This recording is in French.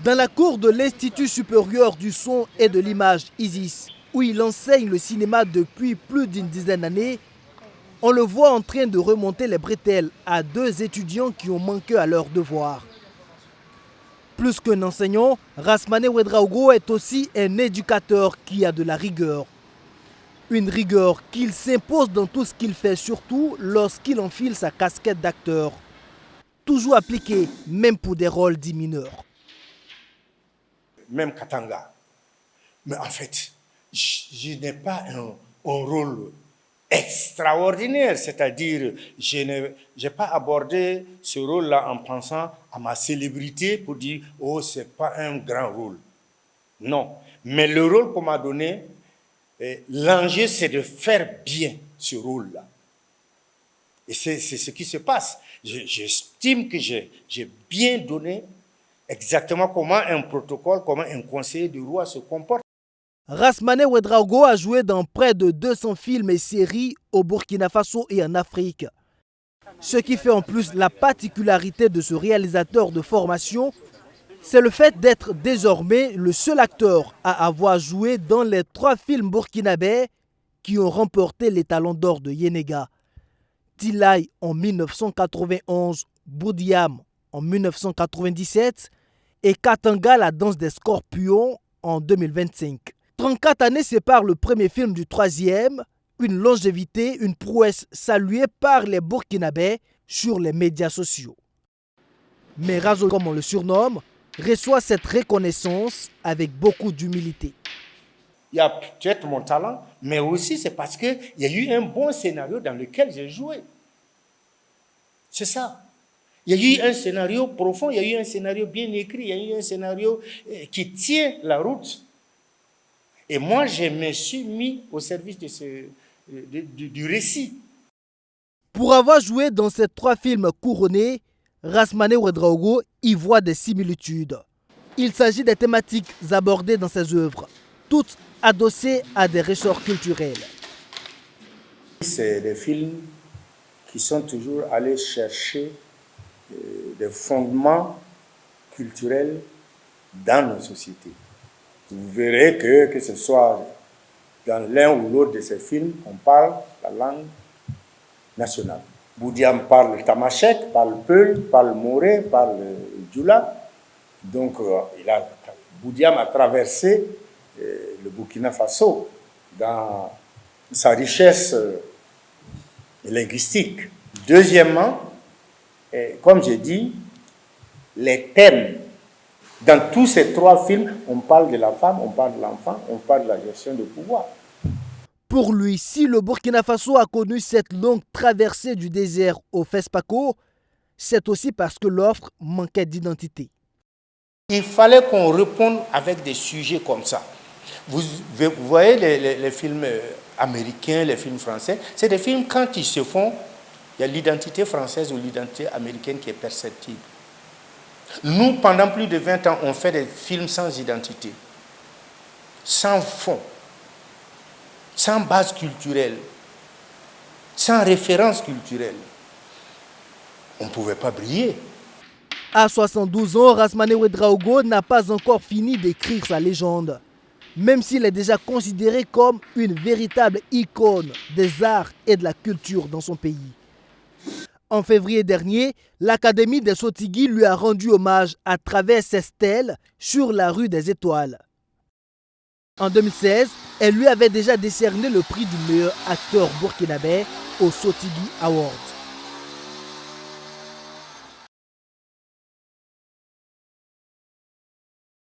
Dans la cour de l'Institut supérieur du son et de l'image ISIS, où il enseigne le cinéma depuis plus d'une dizaine d'années, on le voit en train de remonter les bretelles à deux étudiants qui ont manqué à leur devoir. Plus qu'un enseignant, Rasmane Ouedraogo est aussi un éducateur qui a de la rigueur. Une rigueur qu'il s'impose dans tout ce qu'il fait, surtout lorsqu'il enfile sa casquette d'acteur. Toujours appliquée, même pour des rôles dits mineurs. Même Katanga. Mais en fait, je n'ai pas un rôle extraordinaire, c'est-à-dire je n'ai pas abordé ce rôle-là en pensant à ma célébrité pour dire « oh, ce n'est pas un grand rôle ». Non, mais le rôle qu'on m'a donné, l'enjeu c'est de faire bien ce rôle-là. Et c'est ce qui se passe. J'estime que j'ai bien donné exactement comment un protocole, comment un conseiller du roi se comporte. Rasmane Ouedraogo a joué dans près de 200 films et séries au Burkina Faso et en Afrique. Ce qui fait en plus la particularité de ce réalisateur de formation, c'est le fait d'être désormais le seul acteur à avoir joué dans les 3 films burkinabés qui ont remporté les Talons d'or de Yenega. Tilay en 1991, Boudiam en 1997 et Katanga, la danse des scorpions en 2025. 34 années séparent le premier film du troisième, une longévité, une prouesse saluée par les Burkinabés sur les médias sociaux. Mais Razo, comme on le surnomme, reçoit cette reconnaissance avec beaucoup d'humilité. Il y a peut-être mon talent, mais aussi c'est parce qu'il y a eu un bon scénario dans lequel j'ai joué. C'est ça. Il y a eu un scénario profond, il y a eu un scénario bien écrit, il y a eu un scénario qui tient la route. Et moi, je me suis mis au service du récit. Pour avoir joué dans ces 3 films couronnés, Rasmane Ouedraogo y voit des similitudes. Il s'agit des thématiques abordées dans ses œuvres, toutes adossées à des ressorts culturels. C'est des films qui sont toujours allés chercher des fondements culturels dans nos sociétés. Vous verrez que ce soit dans l'un ou l'autre de ces films, on parle la langue nationale. Boudiam parle tamashek, parle peul, parle moré, parle djoula. Donc, Boudiam a traversé le Burkina Faso dans sa richesse linguistique. Deuxièmement, comme j'ai dit, les thèmes. Dans tous ces 3 films, on parle de la femme, on parle de l'enfant, on parle de la gestion de pouvoir. Pour lui, si le Burkina Faso a connu cette longue traversée du désert au FESPACO, c'est aussi parce que l'offre manquait d'identité. Il fallait qu'on réponde avec des sujets comme ça. Vous voyez les films américains, les films français, c'est des films quand ils se font, il y a l'identité française ou l'identité américaine qui est perceptible. Nous, pendant plus de 20 ans, on fait des films sans identité, sans fond, sans base culturelle, sans référence culturelle. On ne pouvait pas briller. À 72 ans, Rasmane Ouedraogo n'a pas encore fini d'écrire sa légende. Même s'il est déjà considéré comme une véritable icône des arts et de la culture dans son pays. En février dernier, l'Académie des Sotigui lui a rendu hommage à travers ses stèles sur la rue des Étoiles. En 2016, elle lui avait déjà décerné le prix du meilleur acteur burkinabé au Sotigui Awards.